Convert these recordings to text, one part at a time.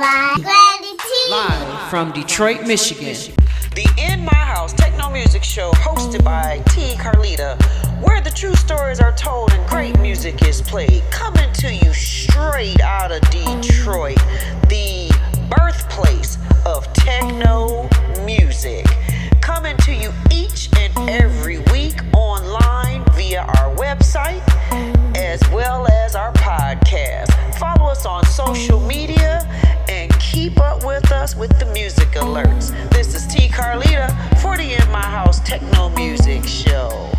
Live from Detroit, Michigan. The In My House Techno Music Show, hosted by T. Carlita, where the true stories are told and great music is played. Coming to you straight out of Detroit, the birthplace of techno music. Coming to you each and every week online via our website as well as our podcast. Follow us on social media and keep up with us with the music alerts. This is T. Carlita for the In My House Techno Music Show.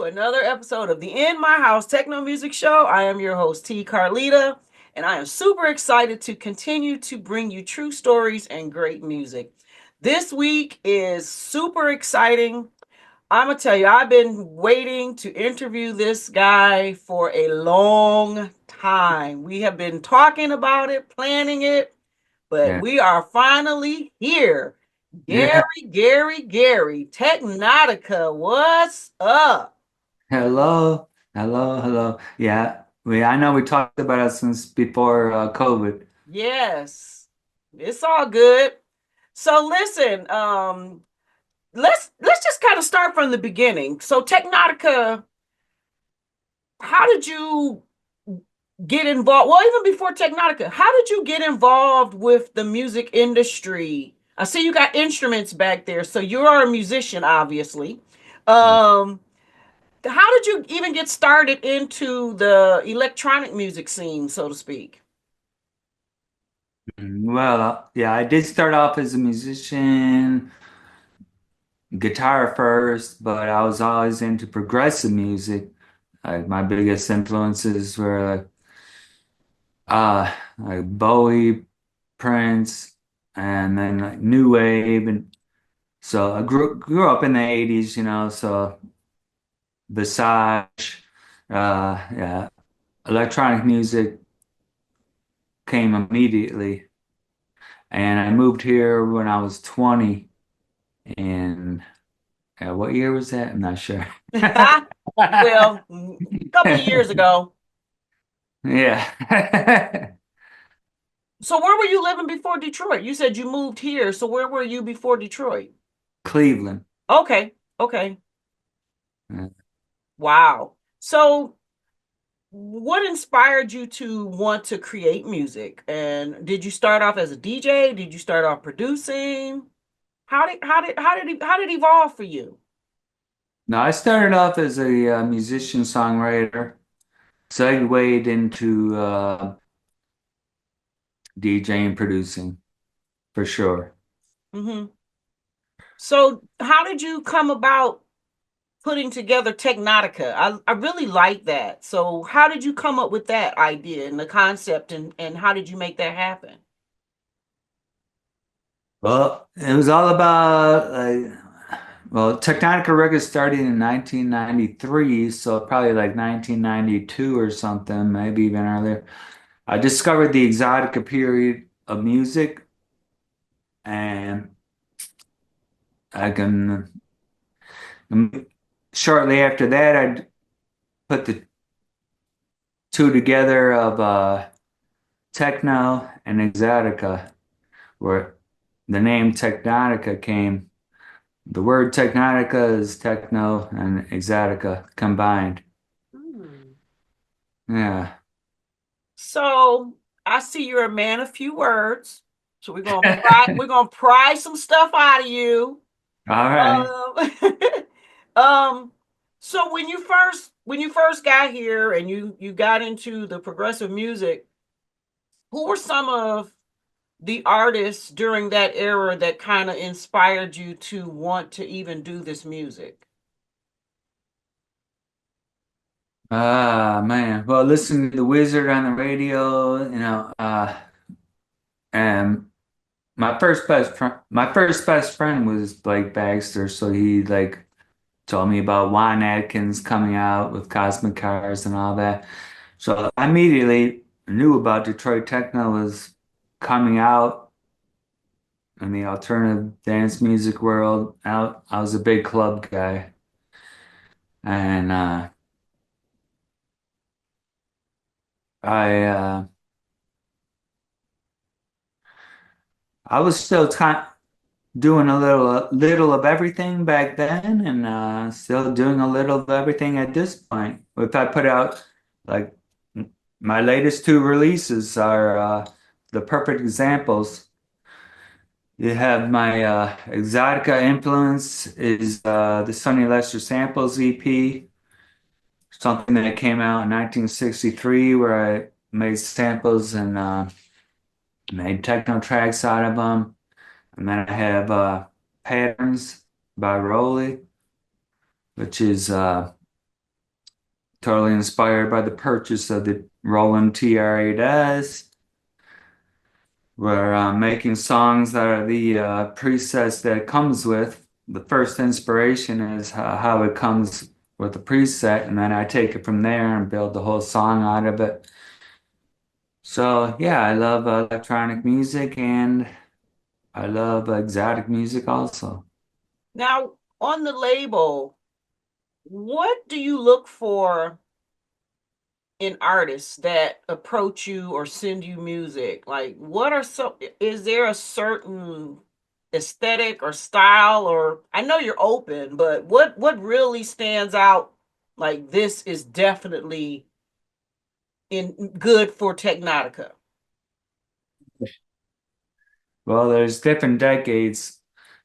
Another episode of the In My House Techno Music Show. I am your host, T. Carlita, and I am super excited to continue to bring you true stories and great music. This week is super exciting. I'm going to tell you, I've been waiting to interview this guy for a long time. We have been talking about it, planning it, but we are finally here. Gary, Teknotika, what's up? Hello. Yeah, I know we talked about it since before COVID. Yes, it's all good. So listen, let's just kind of start from the beginning. So Teknotika, how did you get involved? Well, even before Teknotika, how did you get involved with the music industry? I see you got instruments back there, so you are a musician, obviously. How did you even get started into the electronic music scene, so to speak? Well, yeah, I did start off as a musician, guitar first, but I was always into progressive music. Like my biggest influences were like Bowie, Prince, and then like new wave, and so I grew up in the 80s, so Visage, yeah, electronic music came immediately. And I moved here when I was 20. And what year was that? I'm not sure. Well, a couple of years ago. Yeah. So where were you living before Detroit? You said you moved here. So where were you before Detroit? Cleveland. Okay. Yeah. Wow. So what inspired you to want to create music? And did you start off as a DJ? Did you start off producing? How did it evolve for you? No, I started off as a musician songwriter, segued into DJing, producing for sure. Mm-hmm. So how did you come about putting together Teknotika? I really like that. So how did you come up with that idea and the concept, and how did you make that happen? Well, it was all about well, Teknotika Records started in 1993, so probably like 1992 or something, maybe even earlier. I discovered the Exotica period of music, and I can Shortly after that, I put the two together of Techno and Exotica, where the name Teknotika came. The word Teknotika is techno and exotica combined. Hmm. Yeah. So I see you're a man of few words. So we're gonna pry some stuff out of you. All right. Um, um, so when you first got here and you got into the progressive music, who were some of the artists during that era that kind of inspired you to want to even do this music? Ah, man. Well, listening to the Wizard on the radio, and my first best friend was Blake Baxter, so he like told me about Juan Atkins coming out with Cosmic Cars and all that. So I immediately knew about Detroit techno was coming out in the alternative dance music world. I was a big club guy, and I I was still doing a little of everything back then, and still doing a little of everything at this point. If I put out like my latest two releases are the perfect examples. You have my Exotica influence is the Sonny Lester Samples EP, something that came out in 1963, where I made samples and made techno tracks out of them. And then I have Patterns by Rowley, which is totally inspired by the purchase of the Roland TR-8S. We're making songs that are the presets that it comes with. The first inspiration is how it comes with the preset, and then I take it from there and build the whole song out of it. So yeah, I love electronic music and I love exotic music also. Now, on the label, what do you look for in artists that approach you or send you music? Like, is there a certain aesthetic or style, or I know you're open, but what really stands out? Like, this is definitely in good for Technotica. Well, there's different decades.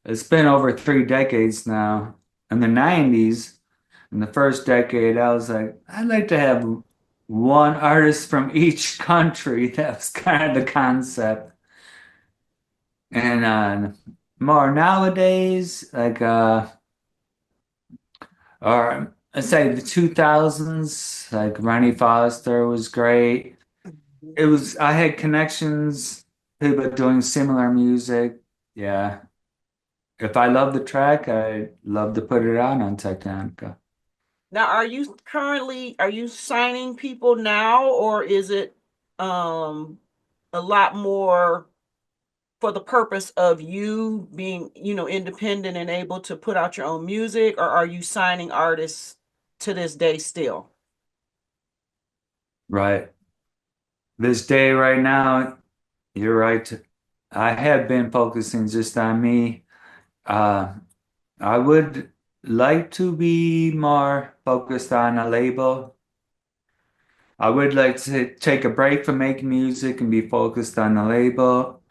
It's been over 3 decades now. In the 90s, in the first decade, I was like, I'd like to have one artist from each country. That was kind of the concept. And more nowadays, like or let's say the 2000s, like Ronnie Foster was great. I had connections, people doing similar music. Yeah. If I love the track, I'd love to put it out on Teknotika. Now, are you signing people now, or is it um a lot more for the purpose of you being, independent and able to put out your own music, or are you signing artists to this day still? Right. This day, right now, you're right. I have been focusing just on me. Uh, I would like to be more focused on a label. I would like to take a break from making music and be focused on the label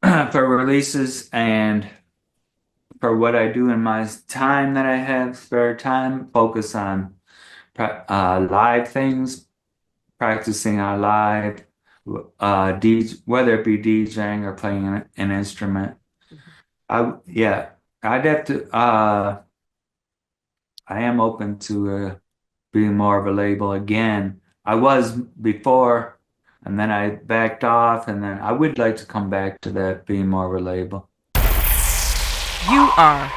for releases and for what I do in my time that I have spare time, focus on live things, practicing on live, whether it be DJing or playing an instrument. Yeah, I'd have to. I am open to being more of a label again. I was before, and then I backed off, and then I would like to come back to that being more of a label. You are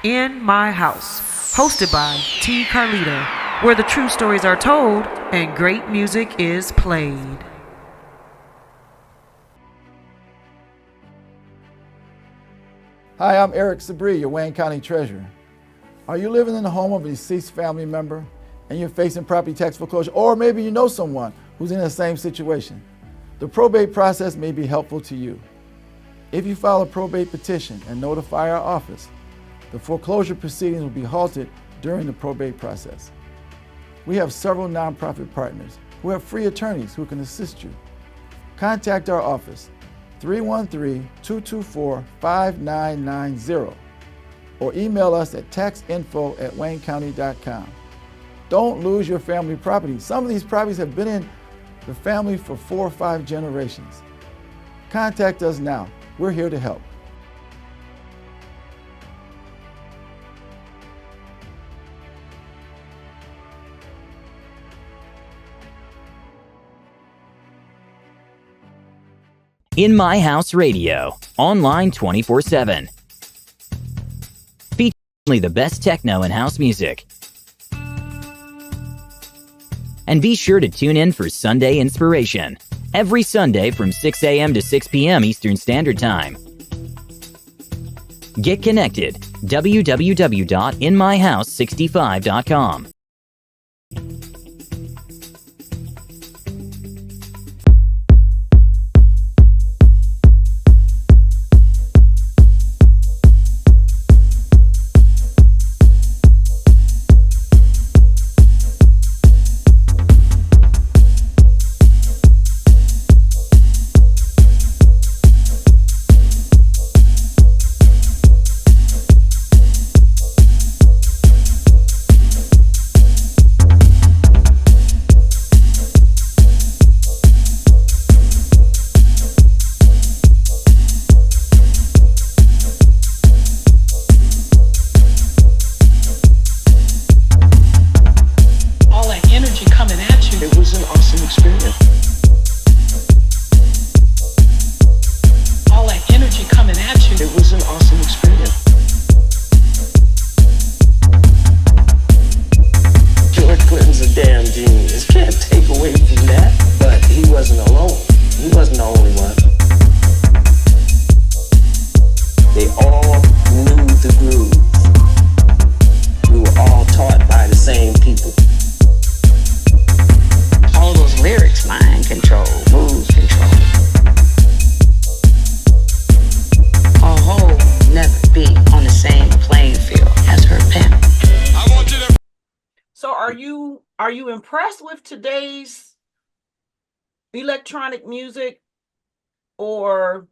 in my house, hosted by T. Carlita, where the true stories are told and great music is played. Hi, I'm Eric Sabri, your Wayne County Treasurer. Are you living in the home of a deceased family member and you're facing property tax foreclosure? Or maybe you know someone who's in the same situation. The probate process may be helpful to you. If you file a probate petition and notify our office, the foreclosure proceedings will be halted during the probate process. We have several nonprofit partners who have free attorneys who can assist you. Contact our office, 313-224-5990, or email us at taxinfo@waynecounty.com. Don't lose your family property. Some of these properties have been in the family for 4 or 5 generations. Contact us now. We're here to help. In My House Radio, online 24/7. Featuring only the best techno and house music. And be sure to tune in for Sunday Inspiration, every Sunday from 6 a.m. to 6 p.m. Eastern Standard Time. Get connected, www.inmyhouse65.com. Are you impressed with today's electronic music, or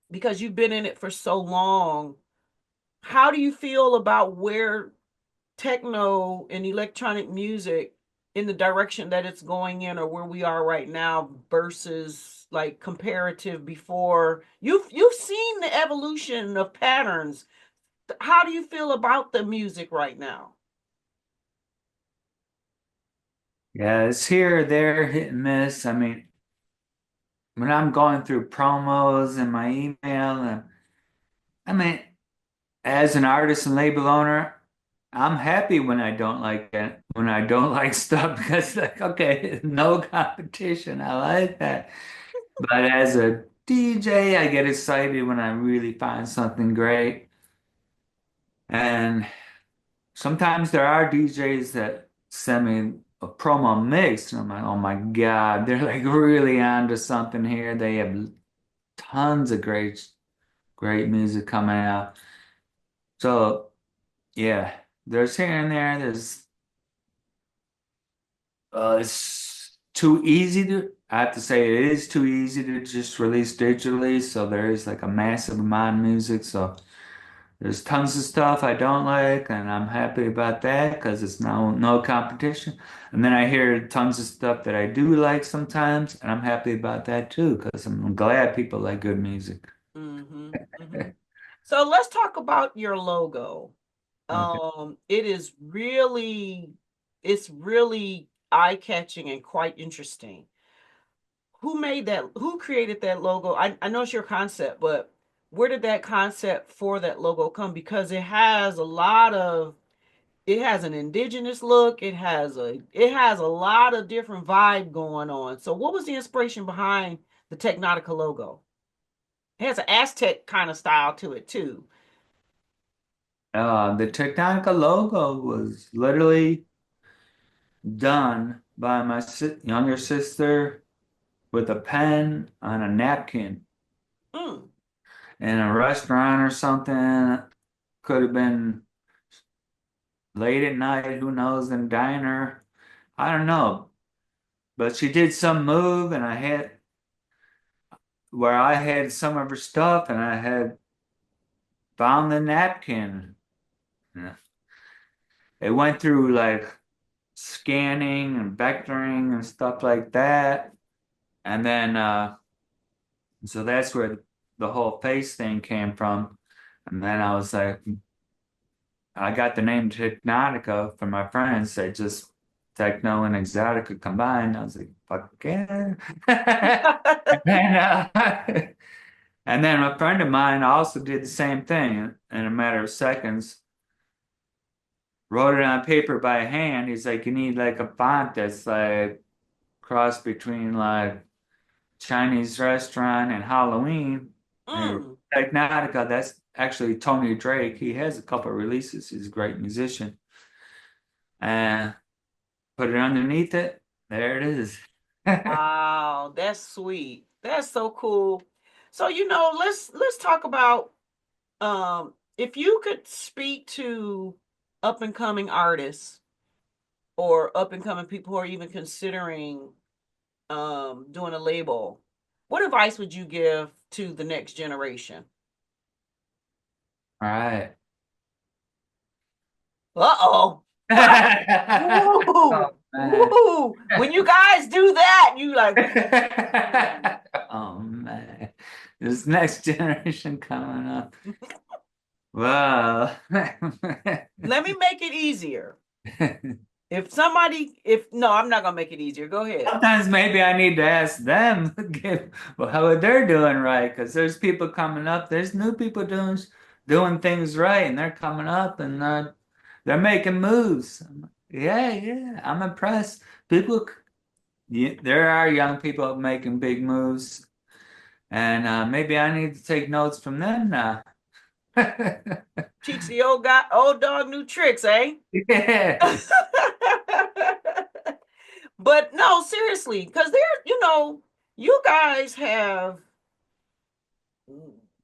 because you've been in it for so long, how do you feel about where techno and electronic music in the direction that it's going in, or where we are right now versus like comparative before? You've seen the evolution of patterns. How do you feel about the music right now? Yeah, it's here, there, hit and miss. I mean, when I'm going through promos and my email, and I mean, as an artist and label owner, I'm happy when I don't like it, when I don't like stuff because like, okay, no competition. I like that. But as a DJ, I get excited when I really find something great. And sometimes there are DJs that send me a promo mix, and I'm like, oh my God, they're like really onto something here. They have tons of great music coming out. So yeah, there's here and there. It's too easy to, I have to say it is too easy to just release digitally. So there is like a massive amount of music. So there's tons of stuff I don't like, and I'm happy about that because it's no competition. And then I hear tons of stuff that I do like sometimes, and I'm happy about that too because I'm glad people like good music. Mm-hmm, mm-hmm. So let's talk about your logo. Okay. It is it's really eye-catching and quite interesting. Who created that logo? I know it's your concept, but where did that concept for that logo come? Because it has an indigenous look, it has a lot of different vibe going on. So what was the inspiration behind the Technotica logo? It has an Aztec kind of style to it too. The Teknotika logo was literally done by my younger sister with a pen on a napkin Mm. in a restaurant or something. Could have been late at night, who knows, in a diner. I don't know. But she did some move, and I had where I had some of her stuff, and I had found the napkin. Yeah. It went through like scanning and vectoring and stuff like that. And then, so that's where the whole face thing came from. And then I was like, I got the name Technotica from my friends. They just techno and exotica combined. I was like, fuck yeah. And then, and then a friend of mine also did the same thing in a matter of seconds. Wrote it on paper by hand. He's like, you need like a font that's like cross between like Chinese restaurant and Halloween. And Mm. Technotica, that's actually Tony Drake. He has a couple of releases. He's a great musician. And put it underneath it. There it is. Wow, that's sweet. That's so cool. So, let's talk about if you could speak to up and coming artists or up and coming people who are even considering doing a label, what advice would you give to the next generation? All right. Uh-oh. Oh Woo! man. Woo! When you guys do that, you like, Oh man. This next generation coming up. Well, let me make it easier. If no, I'm not gonna make it easier. Go ahead. sometimes maybe I need to ask them well, how they're doing right, because there's people coming up, there's new people doing things right, and they're coming up and they're making moves. Yeah, yeah, I'm impressed. People, yeah, there are young people making big moves, and maybe I need to take notes from them now. Teach the old guy, old dog, new tricks, eh? Yeah. But no, seriously, because you guys have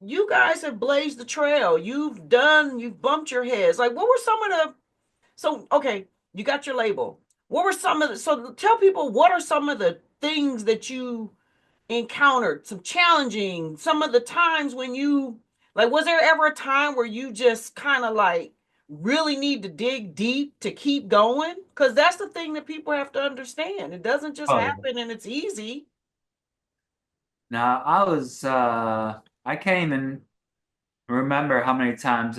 you guys have blazed the trail. You've bumped your heads. Like, what were some of the so okay, you got your label. What were some of the so tell people what are some of the things that you encountered, some challenging, some of the times when you like was there ever a time where you just kind of like really need to dig deep to keep going? Because that's the thing that people have to understand. It doesn't just Oh, yeah. happen and it's easy. Now I can't even remember how many times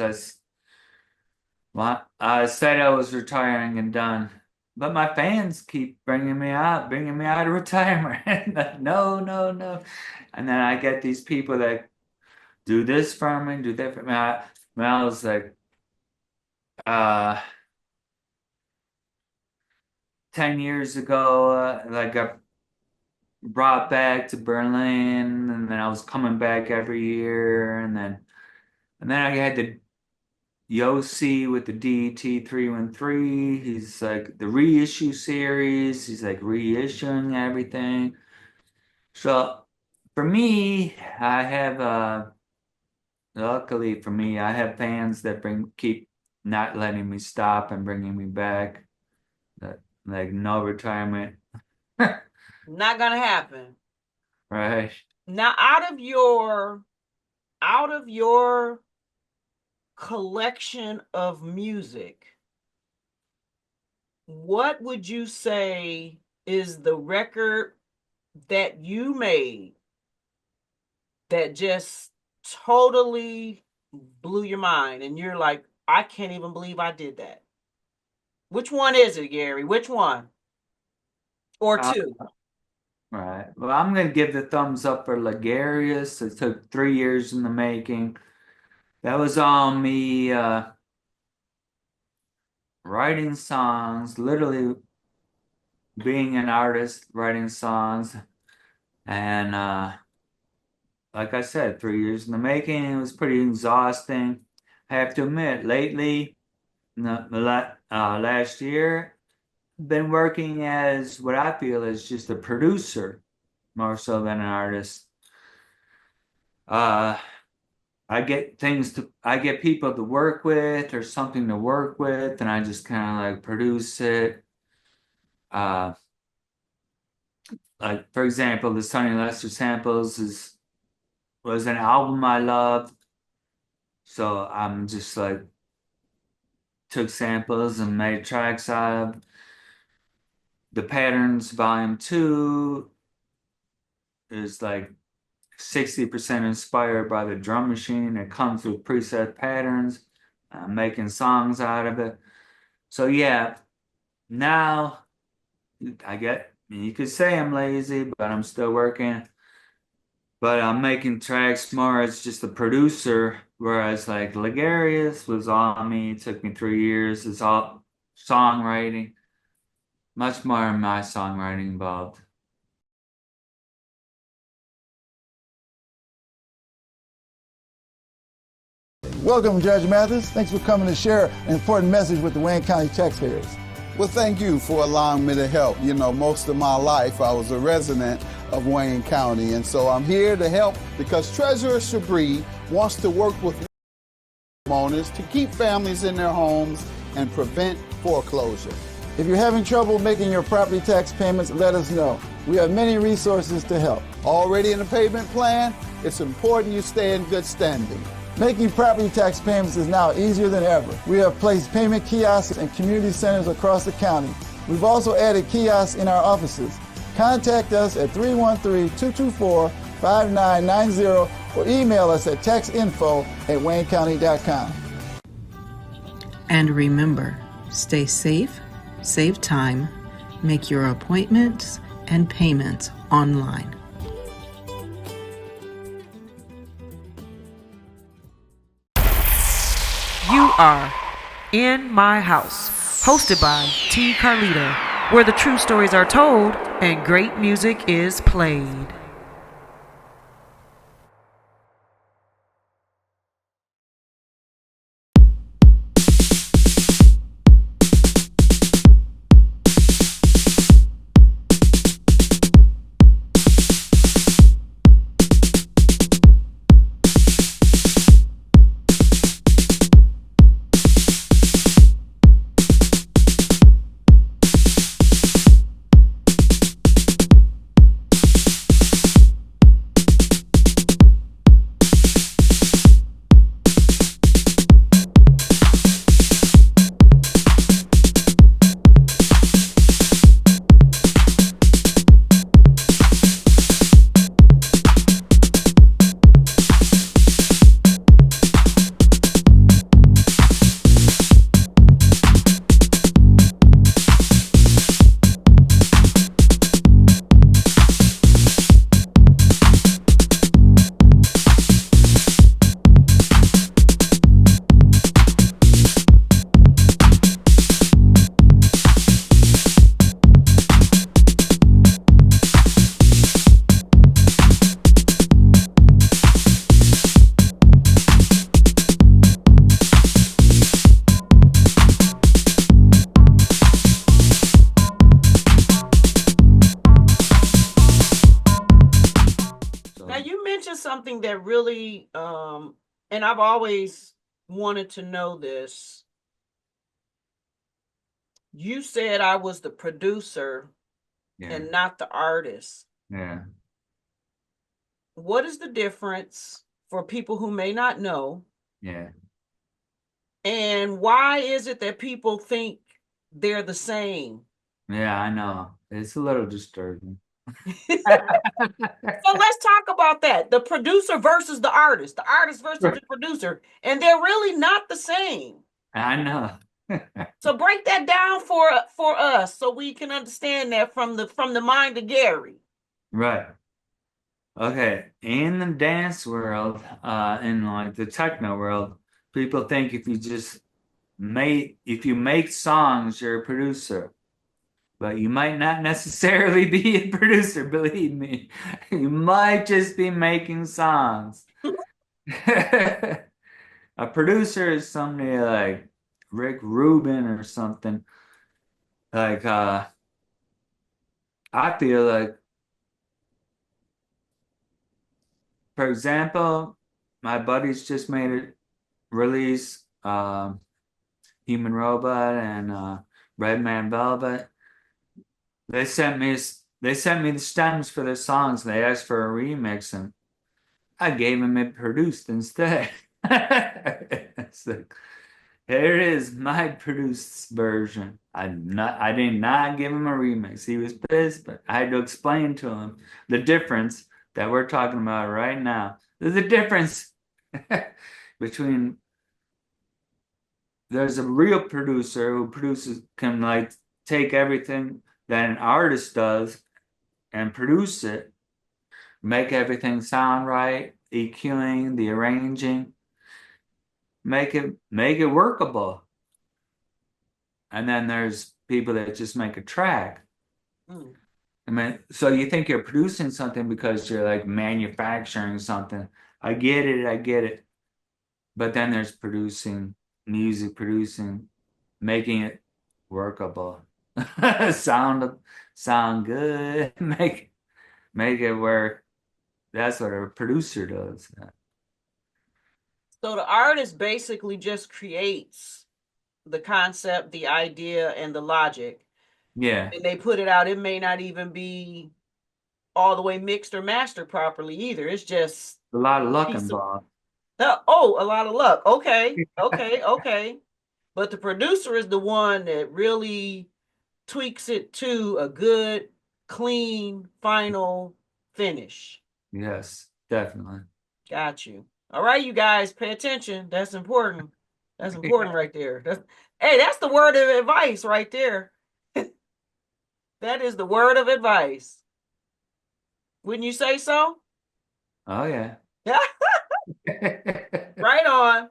well, I said I was retiring and done, but my fans keep bringing me out of retirement. Like, no, no, no. And then I get these people that do this for me, do that for me. I was like, uh, 10 years ago, like I got brought back to Berlin, and then I was coming back every year, and then I had the Yossi with the DET 313. He's like the reissue series. He's like reissuing everything. So for me, I have luckily for me, I have fans that keep not letting me stop and bringing me back. That like no retirement. Not gonna happen. Right. Now, out of your collection of music, what would you say is the record that you made that just totally blew your mind and you're like, I can't even believe I did that? Which one is it, Gary? Which one? Or Uh, two? right. Well, I'm gonna give the thumbs up for Ligarius. It took 3 years in the making. That was on me writing songs, literally being an artist, writing songs. And like I said, 3 years in the making. It was pretty exhausting. have to admit, lately, last year, I've been working as what I feel is just a producer more so than an artist. Uh, I get people to work with or something to work with, and I just kind of like produce it. Uh, like for example, the Sonny Lester samples was an album I loved, so I'm just like took samples and made tracks out of the Patterns Volume 2 is like 60% inspired by the drum machine. It comes with preset patterns. I'm making songs out of it. So yeah, now you could say I'm lazy, but I'm still working. But I'm making tracks more as just a producer, whereas like Ligarius was all me. It took me 3 years. It's all songwriting, much more of my songwriting involved. Welcome, Judge Mathis. Thanks for coming to share an important message with the Wayne County taxpayers. Well, thank you for allowing me to help. You know, most of my life I was a resident of Wayne County, and so I'm here to help because Treasurer Shabri wants to work with owners to keep families in their homes and prevent foreclosure. If you're having trouble making your property tax payments, let us know. We have many resources to help. Already in a payment plan? It's important you stay in good standing. Making property tax payments is now easier than ever. We have placed payment kiosks in community centers across the county. We've also added kiosks in our offices. Contact us at 313-224-5990 or email us at taxinfo@waynecounty.com. And remember, stay safe, save time, make your appointments and payments online. You are In My House, hosted by T. Carlita, where the true stories are told and great music is played. Something that really and I've always wanted to know this. You said I was the producer and not the artist. Yeah. What is the difference for people who may not know? Yeah. And why is it that people think they're the same? Yeah, I know. It's a little disturbing. So let's talk about that. The producer versus the artist versus the producer, and they're really not the same. I know. So break that down for us so we can understand that from the mind of Gary. Right. Okay. In the dance world, in like the techno world, people think if you make songs, you're a producer. But you might not necessarily be a producer, believe me. You might just be making songs. A producer is somebody like Rick Rubin or something. Like I feel like, for example, my buddies just made a release, Human Robot and Red Man Velvet. They sent me they sent me the stems for their songs. They asked for a remix, and I gave them it produced instead. It's like, here it is, my produced version. I did not give him a remix. He was pissed, but I had to explain to him the difference that we're talking about right now. There's a difference between there's a real producer who produces can like take everything that an artist does and produce it, make everything sound right, EQing, the arranging, make it workable. And then there's people that just make a track. Mm. I mean, so you think you're producing something because you're like manufacturing something. I get it, I get it. But then there's producing music, producing, making it workable. sound sound good. Make it work. That's what a producer does. So the artist basically just creates the concept, the idea, and the logic, Yeah, and they put it out. It may not even be all the way mixed or mastered properly either. It's just a lot of a luck piece of involved. oh, a lot of luck. Okay, okay, okay. But the producer is the one that really tweaks it to a good, clean, final finish. Yes, definitely. Got you. All right, you guys, pay attention. That's important. That's important right there. That's the word of advice right there. That is the word of advice. Wouldn't you say so? Oh yeah. Yeah. Right on.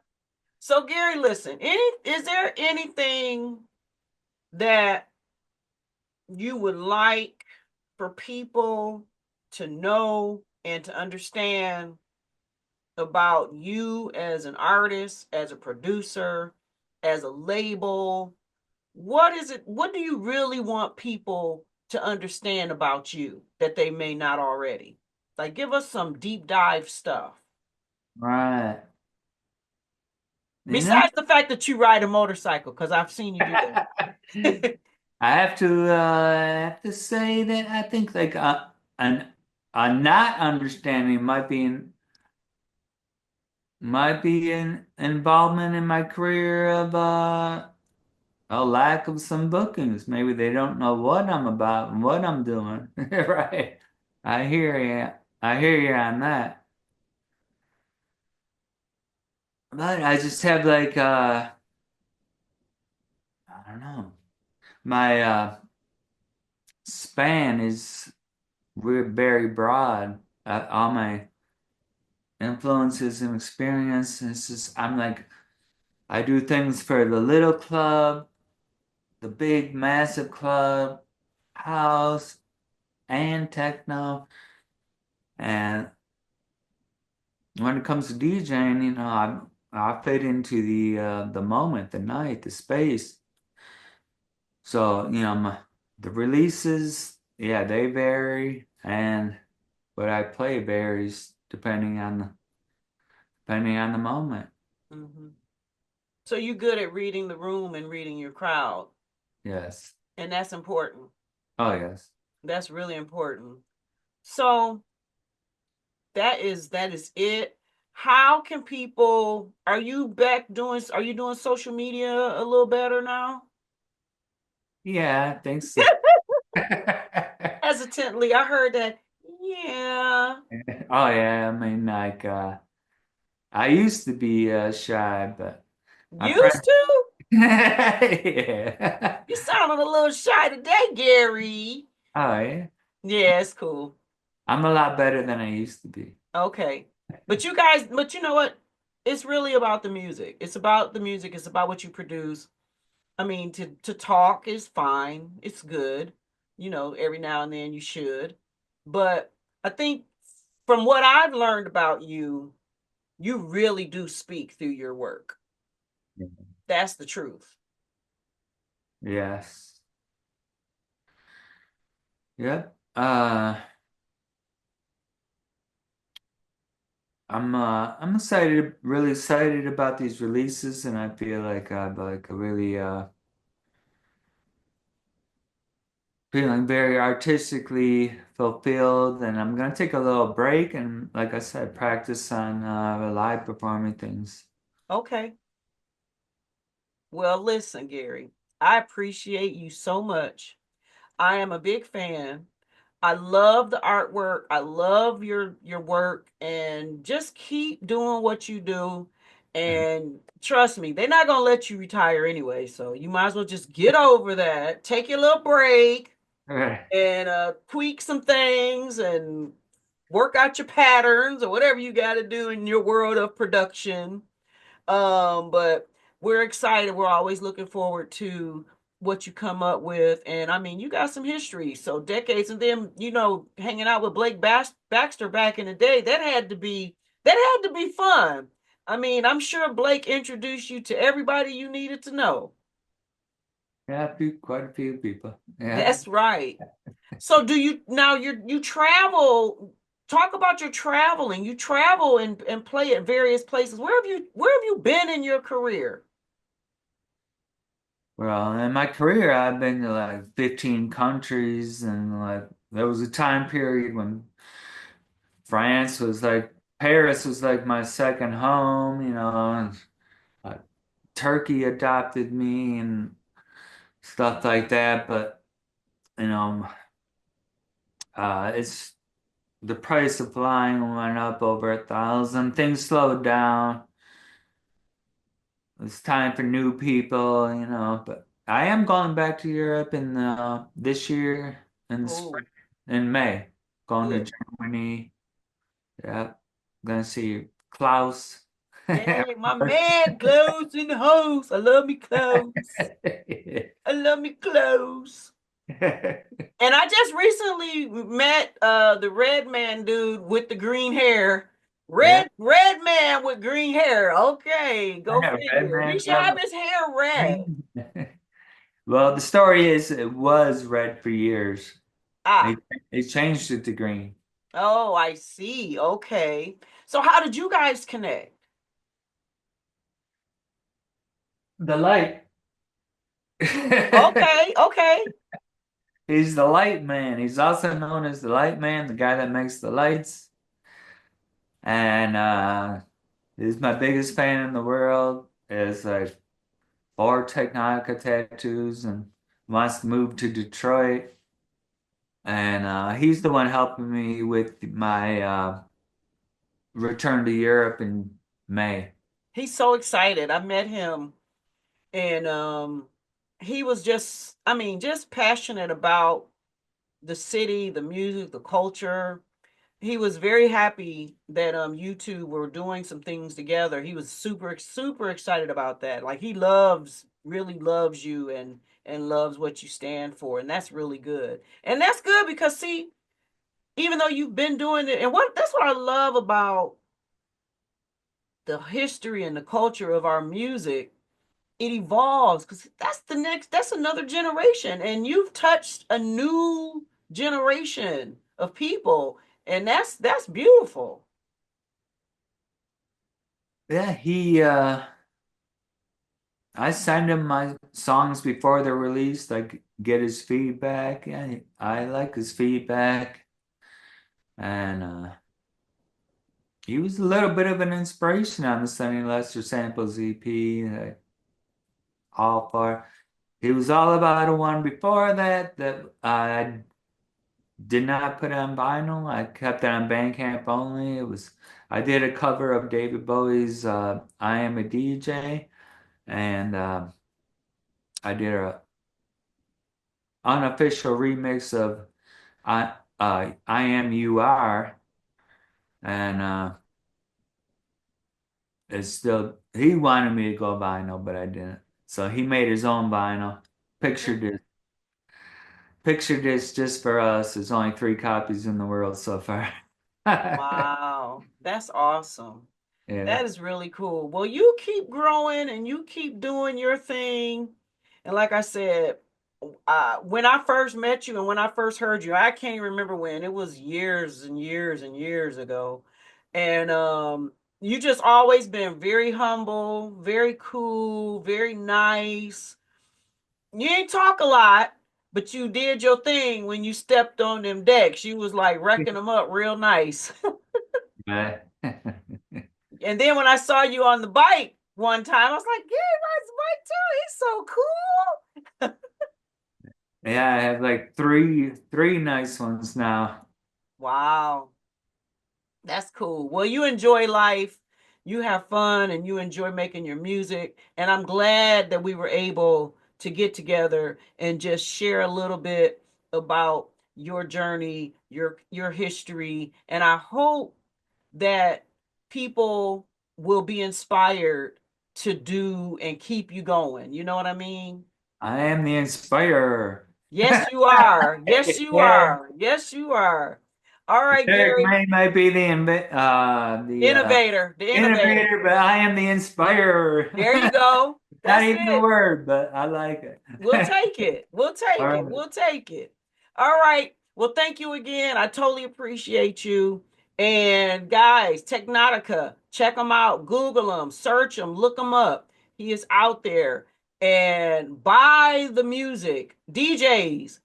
So Gary, listen, is there anything that you would like for people to know and to understand about you as an artist, as a producer, as a label? What is it? What do you really want people to understand about you that they may not already? Like, give us some deep dive stuff. Right. You know, Besides the fact that you ride a motorcycle, because I've seen you do that. I have to say that I think like an a not understanding might be an involvement in my career of a lack of some bookings. Maybe they don't know what I'm about and what I'm doing. Right. I hear you. I hear you on that. But I just have like I don't know. My span is very broad. All my influences and experiences. I'm like, I do things for the little club, the big, massive club, house, and techno. And when it comes to DJing, I fit into the moment, the night, the space. So, the releases, yeah, they vary, and what I play varies depending on the moment. Hmm. So you're good at reading the room and reading your crowd, Yes. and that's important. Oh, yes. That's really important. So that is it. How can people? Are you back doing? Are you doing social media a little better now? Yeah, I think so. Hesitantly, I heard that. Yeah, Oh yeah, I mean like I used to be shy, but I'm used to. yeah. You sounded a little shy today, Gary. Oh yeah. Yeah, it's cool. I'm a lot better than I used to be. Okay. But you guys, but you know what? It's really about the music. It's about the music. It's about what you produce. I mean, to talk is fine. It's good. Every now and then you should. But I think from what I've learned about you, You really do speak through your work. Yeah. That's the truth. Yes. Yep. I'm excited, really excited about these releases, and I feel like I'm like really feeling very artistically fulfilled, and I'm gonna take a little break and, like I said, practice on live performing things. Okay. Well, listen, Gary, I appreciate you so much. I am a big fan. I love the artwork. I love your work, and just keep doing what you do. And trust me, they're not gonna let you retire anyway, so you might as well just get over that. Take your little break All right. and tweak some things and work out your patterns or whatever you got to do in your world of production. But we're excited. We're always looking forward to what you come up with. And I mean, you got some history. So decades and then, hanging out with Blake Baxter back in the day, that had to be fun. I mean, I'm sure Blake introduced you to everybody you needed to know. Yeah, quite a few people. Yeah. That's right. So do you now you travel, talk about your traveling. You travel and play at various places. Where have you been in your career? Well, in my career, I've been to like 15 countries, and like there was a time period when France was like Paris was like my second home, and uh, Turkey adopted me and stuff like that. But you know, it's the price of flying went up over 1,000. Things slowed down. It's time for new people. But I am going back to Europe in this year in the spring, Oh, in May. Going to good. Germany. Yeah, gonna see Klaus. Yay, my man clothes in the house. I love me clothes. I love me clothes. And I just recently met the red man dude with the green hair. Yeah, Red man with green hair. Okay, go red figure. He man's should have his hair red. green. Well, the story is it was red for years. They Ah, they changed it to green. oh, I see. Okay. So how did you guys connect? The light. Okay, okay. He's the light man. He's also known as the light man, the guy that makes the lights. And he's my biggest fan in the world. Is like 4 Technotika tattoos and wants to move to Detroit. And he's the one helping me with my return to Europe in May. He's so excited. I met him and he was just, I mean, just passionate about the city, the music, the culture. He was very happy that you two were doing some things together. He was super excited about that. Like he really loves you and loves what you stand for, and that's really good. And that's good because see, even though you've been doing it, and that's what I love about the history and the culture of our music. It evolves because that's another generation, and you've touched a new generation of people, and that's beautiful. Yeah, I send him my songs before they're released. Get his feedback. Yeah, I like his feedback. And he was a little bit of an inspiration on the Sonny Lester Samples EP. All for He was all about a one before that I did not put on vinyl. I kept it on Bandcamp only. I did a cover of David Bowie's "I Am a DJ," and I did a unofficial remix of "I Am You Are," and it's still he wanted me to go vinyl, but I didn't. So he made his own vinyl. Picture disc, picture disc just for us. There's only 3 copies in the world so far. Wow, that's awesome. Yeah. That is really cool. Well, you keep growing and you keep doing your thing. And like I said, when I first met you and when I first heard you, I can't even remember when. It was years and years and years ago. And you just always been very humble, very cool, very nice. You ain't talk a lot, but you did your thing when you stepped on them decks. You was like wrecking them up real nice. Yeah. And then when I saw you on the bike one time, I was like, yeah, rides the bike too. He's so cool. Yeah, I have like three nice ones now. Wow. That's cool. Well, you enjoy life, you have fun, and you enjoy making your music. And I'm glad that we were able to get together and just share a little bit about your journey, your history. And I hope that people will be inspired to do and keep you going. You know what I mean? I am the inspirer. Yes, you are. Yes, you Derek, are. Yes, you are. All right, Derek Gary. might be the Innovator, the innovator. innovator, but I am the inspirer. There you go. Not That's even a it. word, but I like it. We'll take it. We'll All take it. right. We'll take it. All right. Well, thank you again. I totally appreciate you. And guys, Teknotika, check them out. Google them, search them, look them up. He is out there. And buy the music. DJs,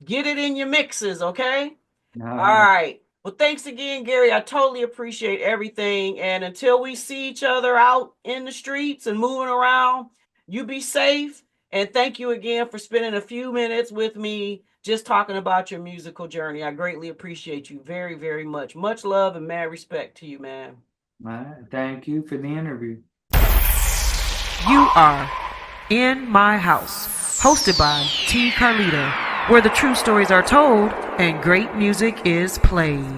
get it in your mixes, okay? All All right. right. Well, thanks again, Gary. I totally appreciate everything. And until we see each other out in the streets and moving around, you be safe. And thank you again for spending a few minutes with me just talking about your musical journey. I greatly appreciate you very, very much. Much love and mad respect to you, man. All right. Thank you for the interview. You are in my house, hosted by T. Carlita, where the true stories are told and great music is played.